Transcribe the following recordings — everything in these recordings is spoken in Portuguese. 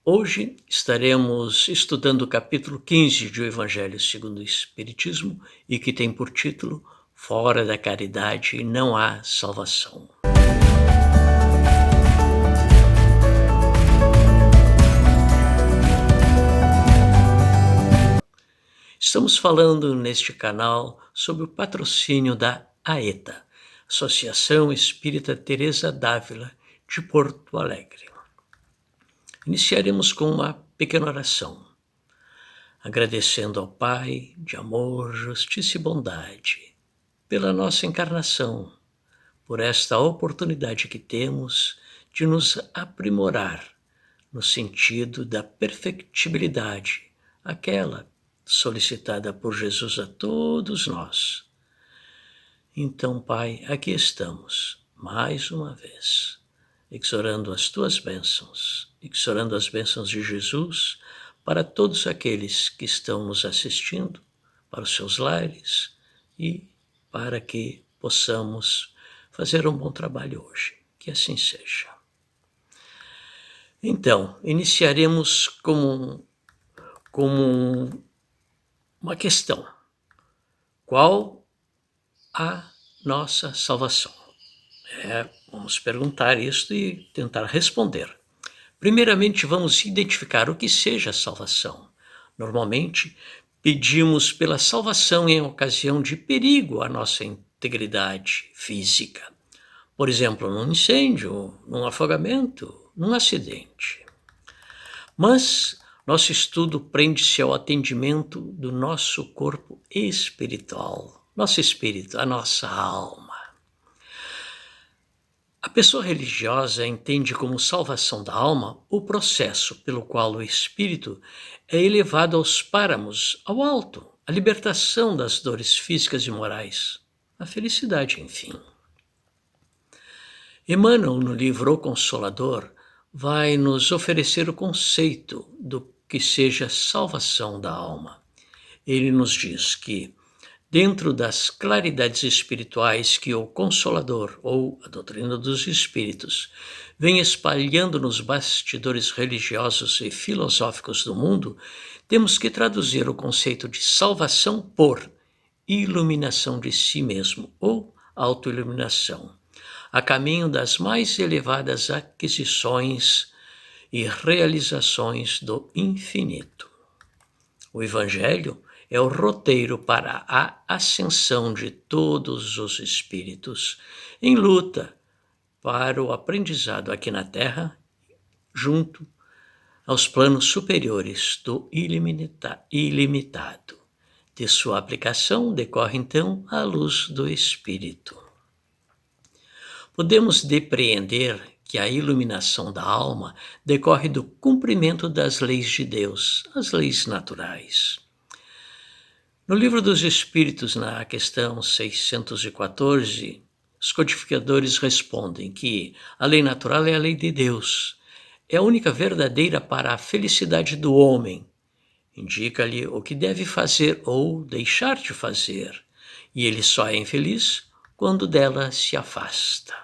Hoje estaremos estudando o capítulo 15 do Evangelho segundo o Espiritismo e que tem por título Fora da caridade não há salvação. Estamos falando neste canal sobre o patrocínio da AETA, Associação Espírita Teresa d'Ávila de Porto Alegre. Iniciaremos com uma pequena oração, agradecendo ao Pai de amor, justiça e bondade, pela nossa encarnação, por esta oportunidade que temos de nos aprimorar no sentido da perfectibilidade, aquela solicitada por Jesus a todos nós. Então, Pai, aqui estamos, mais uma vez, exorando as Tuas bênçãos, exorando as bênçãos de Jesus para todos aqueles que estão nos assistindo, para os seus lares e para que possamos fazer um bom trabalho hoje. Que assim seja. Então, iniciaremos com uma questão. Qual a nossa salvação? Vamos perguntar isso e tentar responder. Primeiramente, vamos identificar o que seja salvação. Normalmente, pedimos pela salvação em ocasião de perigo à nossa integridade física. Por exemplo, num incêndio, num afogamento, num acidente. Mas nosso estudo prende-se ao atendimento do nosso corpo espiritual, nosso espírito, a nossa alma. A pessoa religiosa entende como salvação da alma o processo pelo qual o espírito é elevado aos páramos, ao alto, a libertação das dores físicas e morais, a felicidade, enfim. Emmanuel, no livro O Consolador, vai nos oferecer o conceito do que seja salvação da alma. Ele nos diz que, dentro das claridades espirituais que o Consolador, ou a doutrina dos Espíritos, vem espalhando nos bastidores religiosos e filosóficos do mundo, temos que traduzir o conceito de salvação por iluminação de si mesmo, ou autoiluminação, a caminho das mais elevadas aquisições e realizações do infinito. O Evangelho é o roteiro para a ascensão de todos os espíritos em luta para o aprendizado aqui na Terra, junto aos planos superiores do ilimitado. De sua aplicação decorre então a luz do Espírito. Podemos depreender que a iluminação da alma decorre do cumprimento das leis de Deus, as leis naturais. No Livro dos Espíritos, na questão 614, os codificadores respondem que a lei natural é a lei de Deus, é a única verdadeira para a felicidade do homem. Indica-lhe o que deve fazer ou deixar de fazer, e ele só é infeliz quando dela se afasta.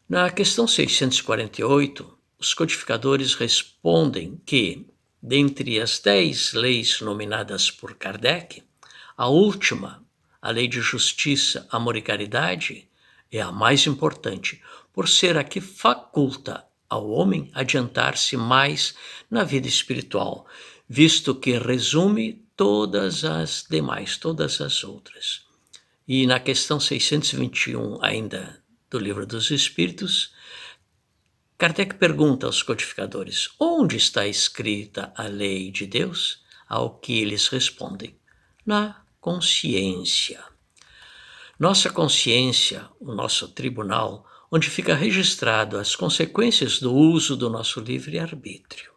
Na questão 648, os codificadores respondem que, dentre as 10 leis nominadas por Kardec, a última, a lei de justiça, amor e caridade, é a mais importante, por ser a que faculta ao homem adiantar-se mais na vida espiritual, visto que resume todas as demais, todas as outras. E na questão 621, ainda do Livro dos Espíritos, Kardec pergunta aos codificadores: onde está escrita a lei de Deus? Ao que eles respondem: na consciência. Nossa consciência, o nosso tribunal, onde fica registrado as consequências do uso do nosso livre-arbítrio.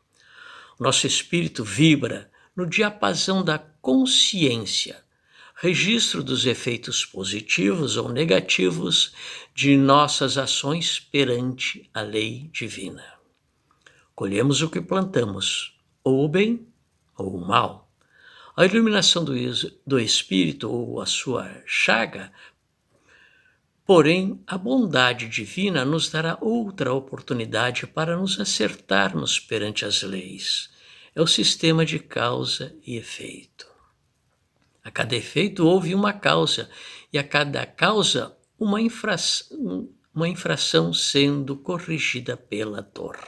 Nosso espírito vibra no diapasão da consciência, registro dos efeitos positivos ou negativos de nossas ações perante a lei divina. Colhemos o que plantamos, ou o bem ou o mal. A iluminação do espírito ou a sua chaga Porém, a bondade divina nos dará outra oportunidade para nos acertarmos perante as leis. É o sistema de causa e efeito. A cada efeito houve uma causa, e a cada causa uma infração sendo corrigida pela dor.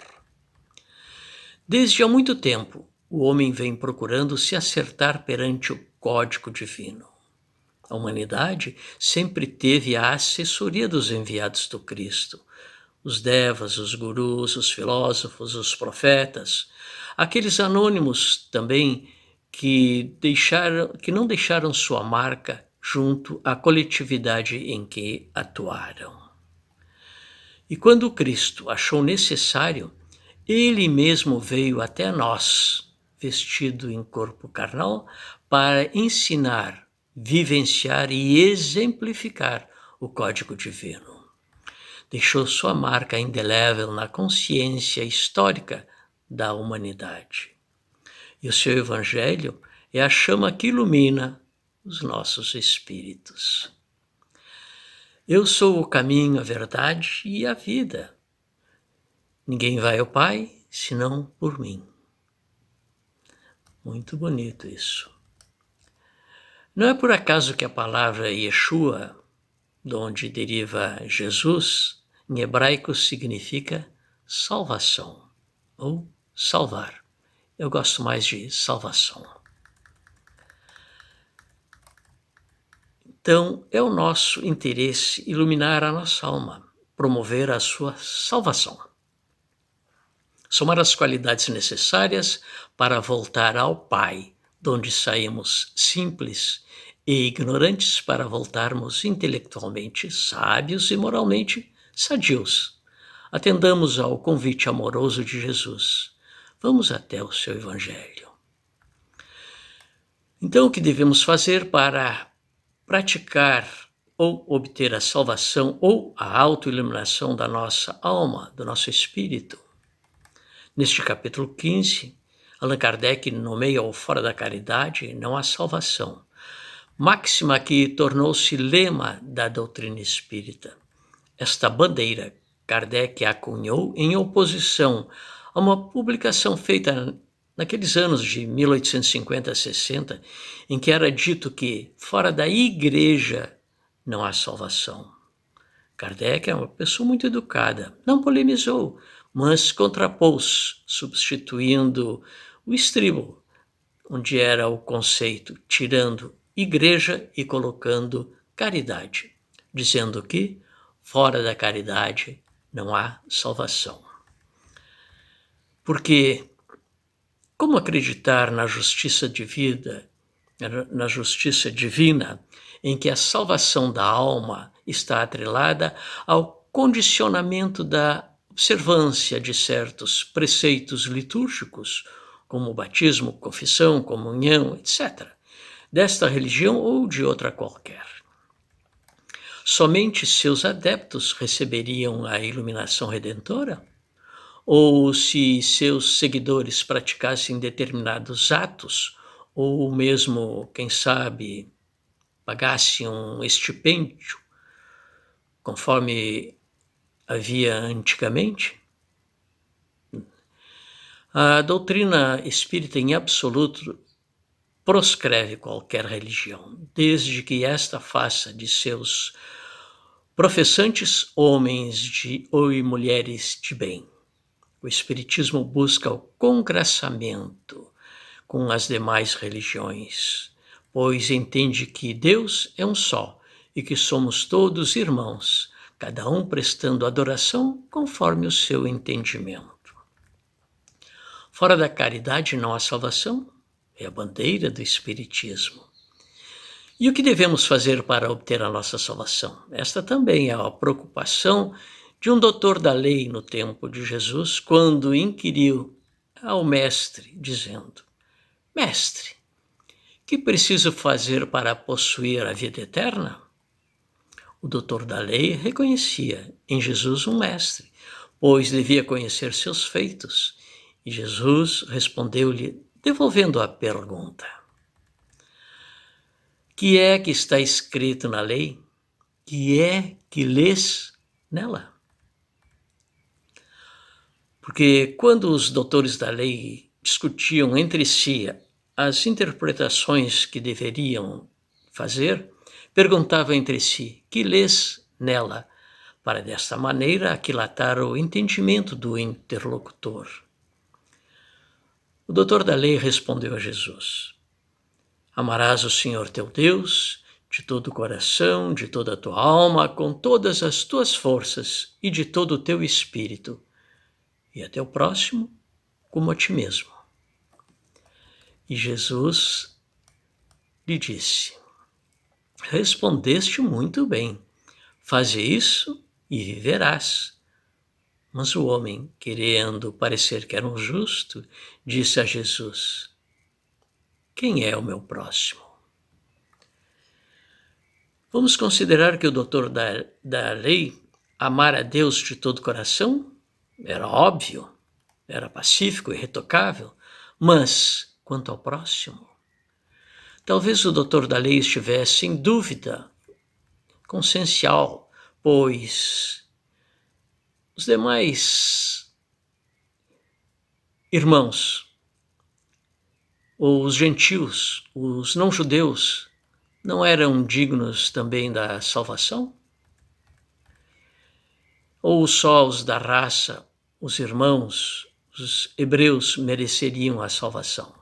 Desde há muito tempo, o homem vem procurando se acertar perante o código divino. A humanidade sempre teve a assessoria dos enviados do Cristo, os devas, os gurus, os filósofos, os profetas, aqueles anônimos também que não deixaram sua marca junto à coletividade em que atuaram. E quando Cristo achou necessário, ele mesmo veio até nós, vestido em corpo carnal, para ensinar, vivenciar e exemplificar o código divino. Deixou sua marca indelével na consciência histórica da humanidade. E o seu evangelho é a chama que ilumina os nossos espíritos. Eu sou o caminho, a verdade e a vida. Ninguém vai ao Pai senão por mim. Muito bonito isso. Não é por acaso que a palavra Yeshua, de onde deriva Jesus, em hebraico significa salvação ou salvar. Eu gosto mais de salvação. Então, é o nosso interesse iluminar a nossa alma, promover a sua salvação. Somar as qualidades necessárias para voltar ao Pai, de onde saímos simples e ignorantes para voltarmos intelectualmente sábios e moralmente sadios. Atendamos ao convite amoroso de Jesus. Vamos até o seu Evangelho. Então, o que devemos fazer para praticar ou obter a salvação ou a autoiluminação da nossa alma, do nosso espírito? Neste capítulo 15, Allan Kardec nomeia o fora da caridade não há salvação, máxima que tornou-se lema da doutrina espírita. Esta bandeira Kardec acunhou em oposição a uma publicação feita naqueles anos de 1850 a 60, em que era dito que fora da igreja não há salvação. Kardec é uma pessoa muito educada, não polemizou, mas contrapôs, substituindo o estribo, onde era o conceito, tirando igreja e colocando caridade, dizendo que fora da caridade não há salvação. Porque como acreditar na justiça divina, em que a salvação da alma está atrelada ao condicionamento da observância de certos preceitos litúrgicos, como batismo, confissão, comunhão, etc., desta religião ou de outra qualquer? Somente seus adeptos receberiam a iluminação redentora? Ou se seus seguidores praticassem determinados atos, ou mesmo, quem sabe, pagassem um estipêndio, conforme havia antigamente? A doutrina espírita, em absoluto, proscreve qualquer religião, desde que esta faça de seus professantes homens e mulheres de bem. O Espiritismo busca o congraçamento com as demais religiões, pois entende que Deus é um só e que somos todos irmãos, cada um prestando adoração conforme o seu entendimento. Fora da caridade não há salvação, é a bandeira do Espiritismo. E o que devemos fazer para obter a nossa salvação? Esta também é a preocupação de um doutor da lei no tempo de Jesus, quando inquiriu ao mestre, dizendo: Mestre, que preciso fazer para possuir a vida eterna? O doutor da lei reconhecia em Jesus um mestre, pois devia conhecer seus feitos. E Jesus respondeu-lhe, devolvendo a pergunta: Que é que está escrito na lei? que é que lês nela? Porque quando os doutores da lei discutiam entre si as interpretações que deveriam fazer, perguntavam entre si: que lês nela? Para desta maneira aquilatar o entendimento do interlocutor. O doutor da lei respondeu a Jesus: amarás o Senhor teu Deus de todo o coração, de toda a tua alma, com todas as tuas forças e de todo o teu espírito, e a teu próximo como a ti mesmo. E Jesus lhe disse: respondeste muito bem, faze isso e viverás. Mas o homem, querendo parecer que era um justo, disse a Jesus: quem é o meu próximo? Vamos considerar que o doutor da lei amar a Deus de todo o coração? Era óbvio, era pacífico e irretocável, mas quanto ao próximo? Talvez o doutor da lei estivesse em dúvida consciencial, pois os demais irmãos, os gentios, os não-judeus, não eram dignos também da salvação? Ou só os da raça, os irmãos, os hebreus mereceriam a salvação?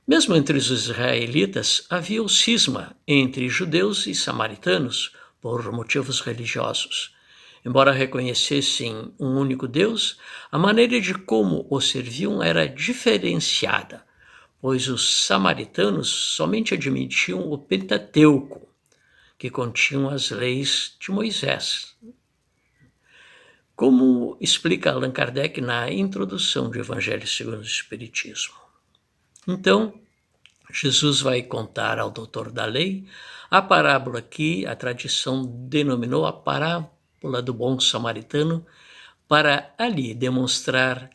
Mesmo entre os israelitas havia o cisma entre judeus e samaritanos por motivos religiosos. Embora reconhecessem um único Deus, a maneira de como o serviam era diferenciada, pois os samaritanos somente admitiam o Pentateuco, que continham as leis de Moisés. Como explica Allan Kardec na introdução do Evangelho segundo o Espiritismo. Então, Jesus vai contar ao doutor da lei a parábola que a tradição denominou a parábola do bom samaritano, para ali demonstrar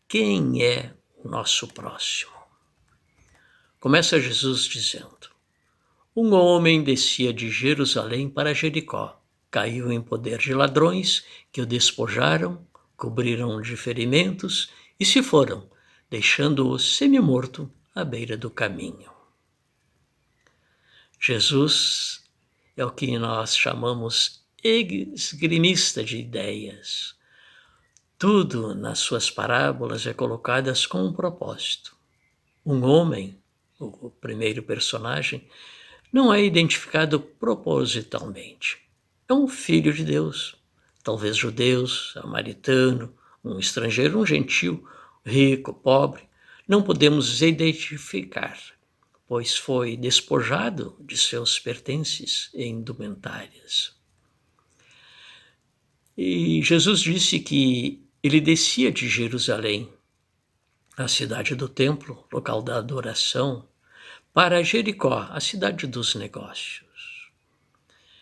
quem é o nosso próximo. Começa Jesus dizendo: um homem descia de Jerusalém para Jericó, caiu em poder de ladrões que o despojaram, cobriram de ferimentos e se foram, deixando-o semi-morto à beira do caminho. Jesus é o que nós chamamos esgrimista de ideias. Tudo nas suas parábolas é colocado com um propósito. Um homem, o primeiro personagem, não é identificado propositalmente. É um filho de Deus, talvez judeu, samaritano, um estrangeiro, um gentio, rico, pobre. Não podemos identificar, pois foi despojado de seus pertences e indumentárias. E Jesus disse que ele descia de Jerusalém, a cidade do templo, local da adoração, para Jericó, a cidade dos negócios.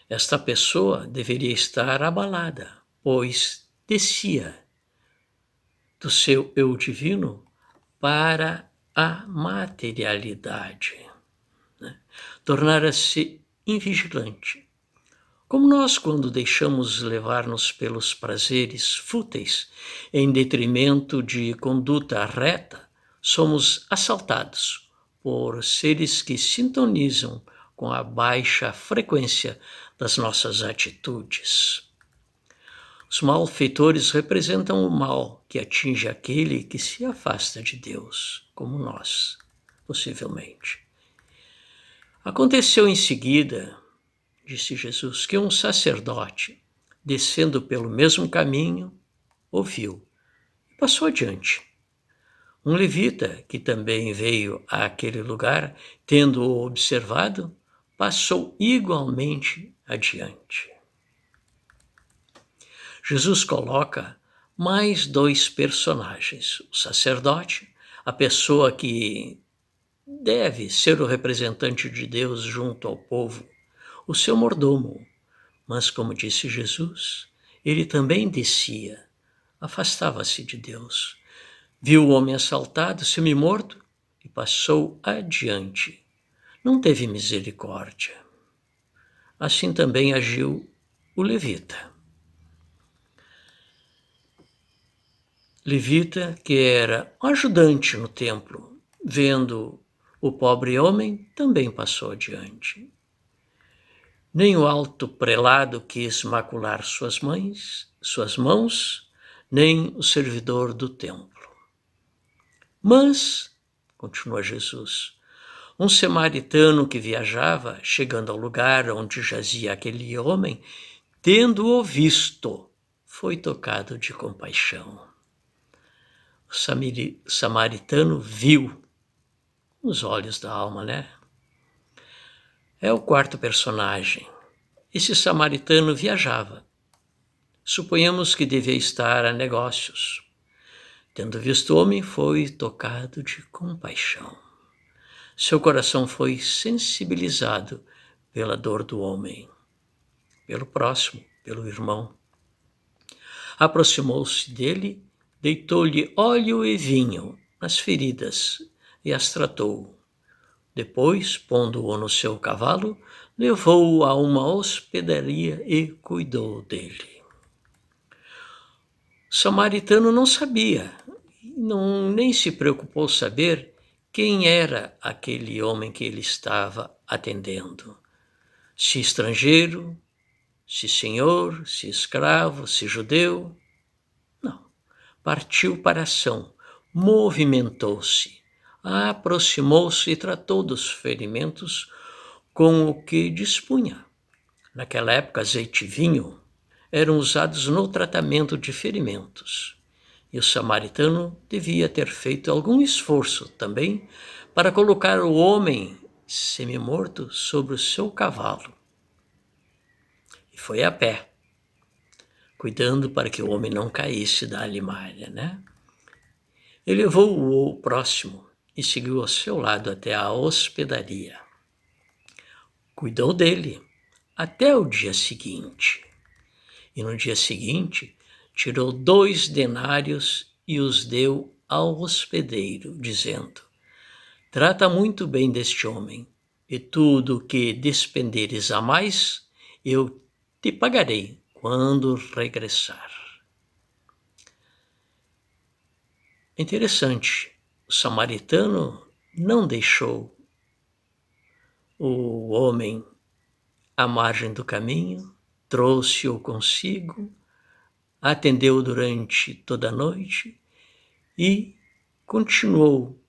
Esta pessoa deveria estar abalada, pois descia do seu eu divino para a materialidade, né? Tornara-se invigilante. Como nós, quando deixamos levar-nos pelos prazeres fúteis em detrimento de conduta reta, somos assaltados por seres que sintonizam com a baixa frequência das nossas atitudes. Os malfeitores representam o mal que atinge aquele que se afasta de Deus, como nós, possivelmente. Aconteceu em seguida, disse Jesus, que um sacerdote, descendo pelo mesmo caminho, o viu e passou adiante. Um levita, que também veio àquele lugar, tendo-o observado, passou igualmente adiante. Jesus coloca mais dois personagens: o sacerdote, a pessoa que deve ser o representante de Deus junto ao povo, o seu mordomo. Mas, como disse Jesus, ele também descia, afastava-se de Deus. Viu o homem assaltado, semi-morto, e passou adiante. Não teve misericórdia. assim também agiu o levita. Levita, que era um ajudante no templo, vendo o pobre homem, também passou adiante. Nem o alto prelado quis macular suas mãos, nem o servidor do templo. Mas, continua Jesus, um samaritano que viajava, chegando ao lugar onde jazia aquele homem, tendo-o visto, foi tocado de compaixão. O samaritano viu os olhos da alma, né? É o quarto personagem. Esse samaritano viajava. Suponhamos que devia estar a negócios. Tendo visto o homem, foi tocado de compaixão. Seu coração foi sensibilizado pela dor do homem, pelo próximo, pelo irmão. Aproximou-se dele, deitou-lhe óleo e vinho nas feridas e as tratou. Depois, pondo-o no seu cavalo, levou-o a uma hospedaria e cuidou dele. O samaritano não sabia, nem se preocupou saber quem era aquele homem que ele estava atendendo. Se estrangeiro, se senhor, se escravo, se judeu. Não. Partiu para a ação, movimentou-se, aproximou-se e tratou dos ferimentos com o que dispunha. Naquela época, azeite e vinho eram usados no tratamento de ferimentos. E o samaritano devia ter feito algum esforço também para colocar o homem semi-morto sobre o seu cavalo. E foi a pé, cuidando para que o homem não caísse da alimária, né? Ele levou o próximo e seguiu ao seu lado até a hospedaria. Cuidou dele até o dia seguinte. E no dia seguinte, tirou 2 denários e os deu ao hospedeiro, dizendo: trata muito bem deste homem, e tudo o que despenderes a mais, eu te pagarei quando regressar. Interessante, o samaritano não deixou o homem à margem do caminho, trouxe-o consigo, atendeu durante toda a noite e continuou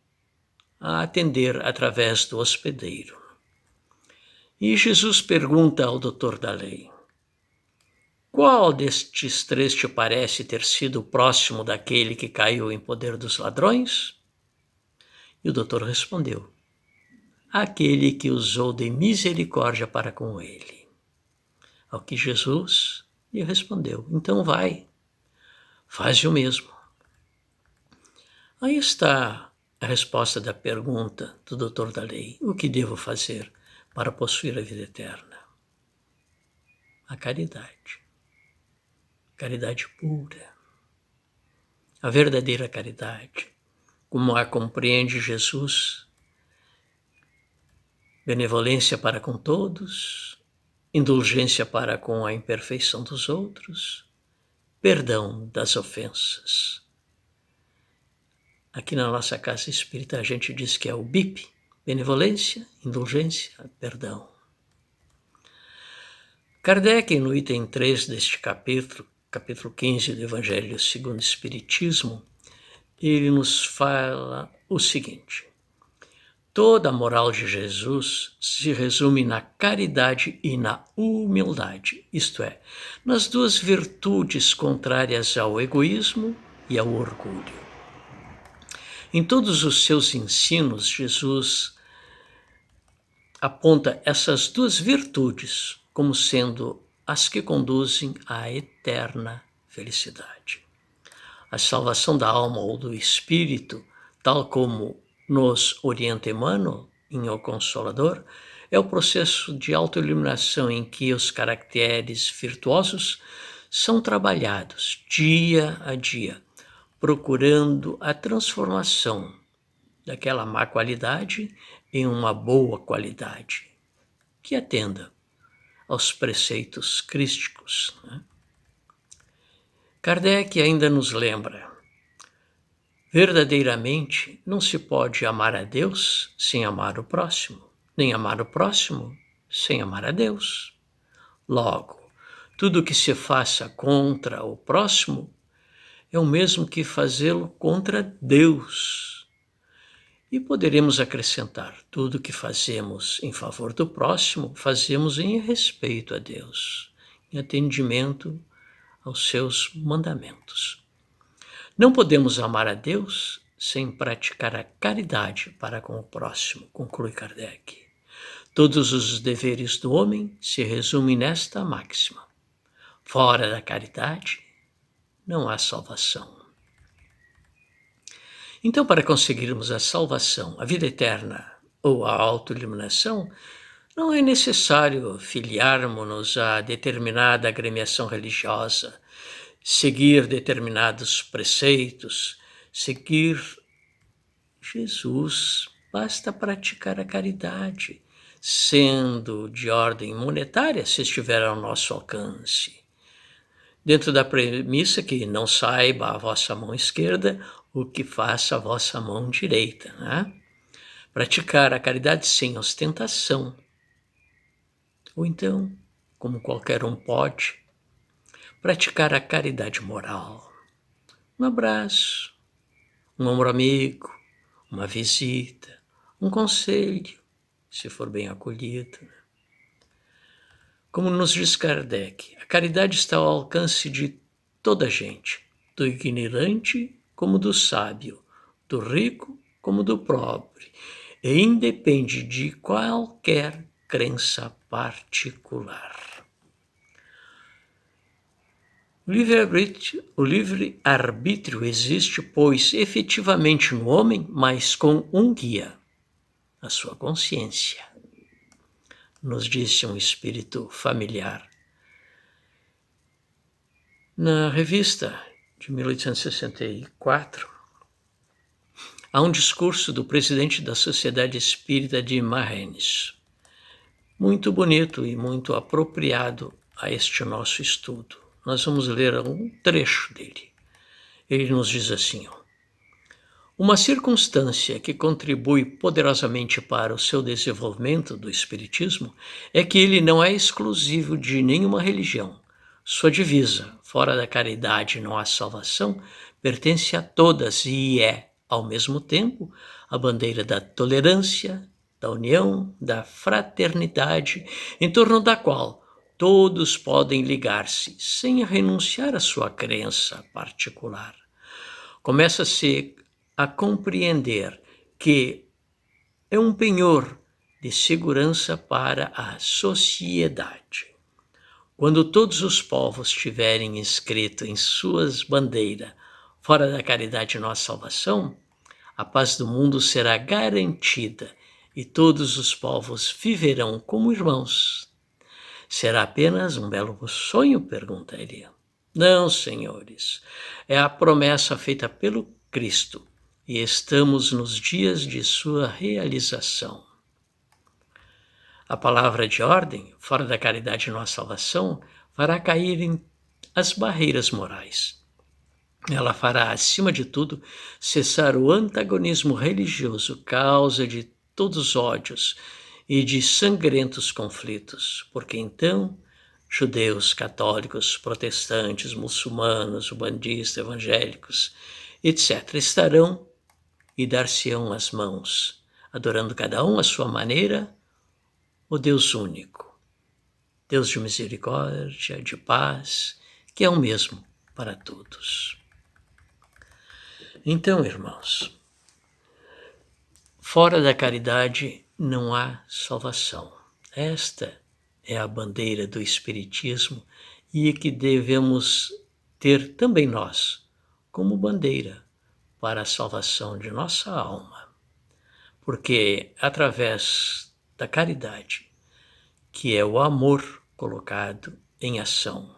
a atender através do hospedeiro. E Jesus pergunta ao doutor da lei: qual destes 3 te parece ter sido próximo daquele que caiu em poder dos ladrões? E o doutor respondeu: aquele que usou de misericórdia para com ele. Ao que Jesus lhe respondeu: então vai, faz o mesmo. Aí está a resposta da pergunta do doutor da lei: o que devo fazer para possuir a vida eterna? A caridade. Caridade pura. A verdadeira caridade, como a compreende Jesus: benevolência para com todos, indulgência para com a imperfeição dos outros, perdão das ofensas. Aqui na nossa casa espírita a gente diz que é o BIP, benevolência, indulgência, perdão. Kardec, no item 3 deste capítulo 15 do Evangelho segundo o Espiritismo, ele nos fala o seguinte: toda a moral de Jesus se resume na caridade e na humildade, isto é, nas 2 virtudes contrárias ao egoísmo e ao orgulho. Em todos os seus ensinos, Jesus aponta essas 2 virtudes como sendo as que conduzem à eterna felicidade. A salvação da alma ou do espírito, tal como nos orienta Emmanuel em O Consolador, é o processo de autoiluminação em que os caracteres virtuosos são trabalhados dia a dia, procurando a transformação daquela má qualidade em uma boa qualidade, que atenda aos preceitos crísticos. Kardec ainda nos lembra: verdadeiramente não se pode amar a Deus sem amar o próximo, nem amar o próximo sem amar a Deus. Logo, tudo que se faça contra o próximo é o mesmo que fazê-lo contra Deus. E poderemos acrescentar: tudo que fazemos em favor do próximo, fazemos em respeito a Deus, em atendimento aos seus mandamentos. Não podemos amar a Deus sem praticar a caridade para com o próximo, conclui Kardec. Todos os deveres do homem se resumem nesta máxima: fora da caridade não há salvação. Então, para conseguirmos a salvação, a vida eterna ou a autoiluminação, não é necessário filiarmos-nos a determinada agremiação religiosa, seguir determinados preceitos, seguir Jesus. Basta praticar a caridade, sendo de ordem monetária, se estiver ao nosso alcance, dentro da premissa que não saiba a vossa mão esquerda o que faça a vossa mão direita. Praticar a caridade sem ostentação. Ou então, como qualquer um pode, praticar a caridade moral. Um abraço, um ombro amigo, uma visita, um conselho, se for bem acolhido. Como nos diz Kardec, a caridade está ao alcance de toda a gente, do ignorante como do sábio, do rico como do pobre, e independe de qualquer crença particular. O livre-arbítrio existe, pois, efetivamente no homem, mas com um guia, a sua consciência, nos disse um espírito familiar. Na revista de 1864, há um discurso do presidente da Sociedade Espírita de Marrennes, muito bonito e muito apropriado a este nosso estudo. Nós vamos ler um trecho dele. Ele nos diz assim: uma circunstância que contribui poderosamente para o seu desenvolvimento do Espiritismo é que ele não é exclusivo de nenhuma religião. Sua divisa, fora da caridade não há salvação, pertence a todas e é, ao mesmo tempo, a bandeira da tolerância, da união, da fraternidade, em torno da qual todos podem ligar-se sem renunciar à sua crença particular. Começa-se a compreender que é um penhor de segurança para a sociedade. Quando todos os povos tiverem escrito em suas bandeiras, fora da caridade nossa salvação, a paz do mundo será garantida e todos os povos viverão como irmãos. Será apenas um belo sonho? Pergunta ele. Não, senhores, é a promessa feita pelo Cristo e estamos nos dias de sua realização. A palavra de ordem, fora da caridade nossa salvação, fará cair as barreiras morais. Ela fará, acima de tudo, cessar o antagonismo religioso, causa de todos os ódios e de sangrentos conflitos, porque então judeus, católicos, protestantes, muçulmanos, umbandistas, evangélicos, etc., estarão e dar-se-ão as mãos, adorando cada um à sua maneira o Deus único, Deus de misericórdia, de paz, que é o mesmo para todos. Então, irmãos, fora da caridade não há salvação. Esta é a bandeira do Espiritismo e que devemos ter também nós como bandeira para a salvação de nossa alma. Porque através da caridade, que é o amor colocado em ação,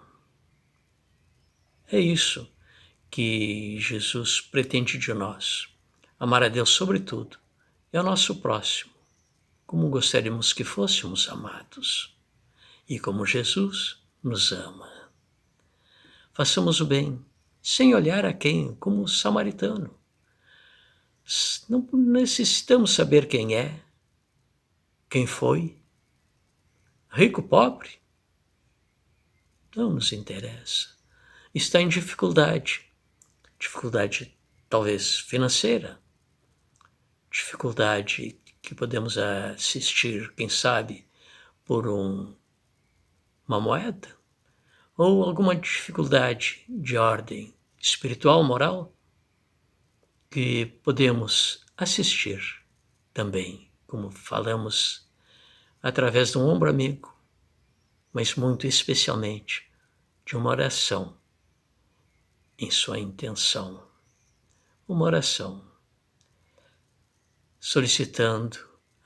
é isso que Jesus pretende de nós. Amar a Deus sobre tudo e ao nosso próximo, como gostaríamos que fôssemos amados. e como Jesus nos ama. Façamos o bem, sem olhar a quem, como o samaritano. Não necessitamos saber quem é, quem foi, rico, pobre. Não nos interessa. Está em dificuldade talvez financeira, dificuldade que podemos assistir, quem sabe, por uma moeda, ou alguma dificuldade de ordem espiritual, moral, que podemos assistir também, como falamos, através de um ombro amigo, mas muito especialmente de uma oração em sua intenção. Uma oração solicitando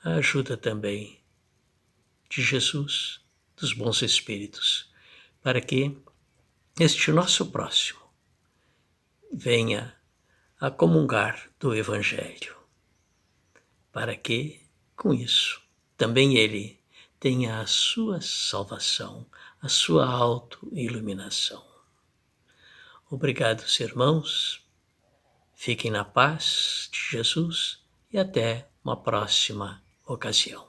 a ajuda também de Jesus, dos bons espíritos, para que este nosso próximo venha a comungar do Evangelho, para que, com isso, também ele tenha a sua salvação, a sua auto-iluminação. Obrigados, irmãos. Fiquem na paz de Jesus e até uma próxima ocasião.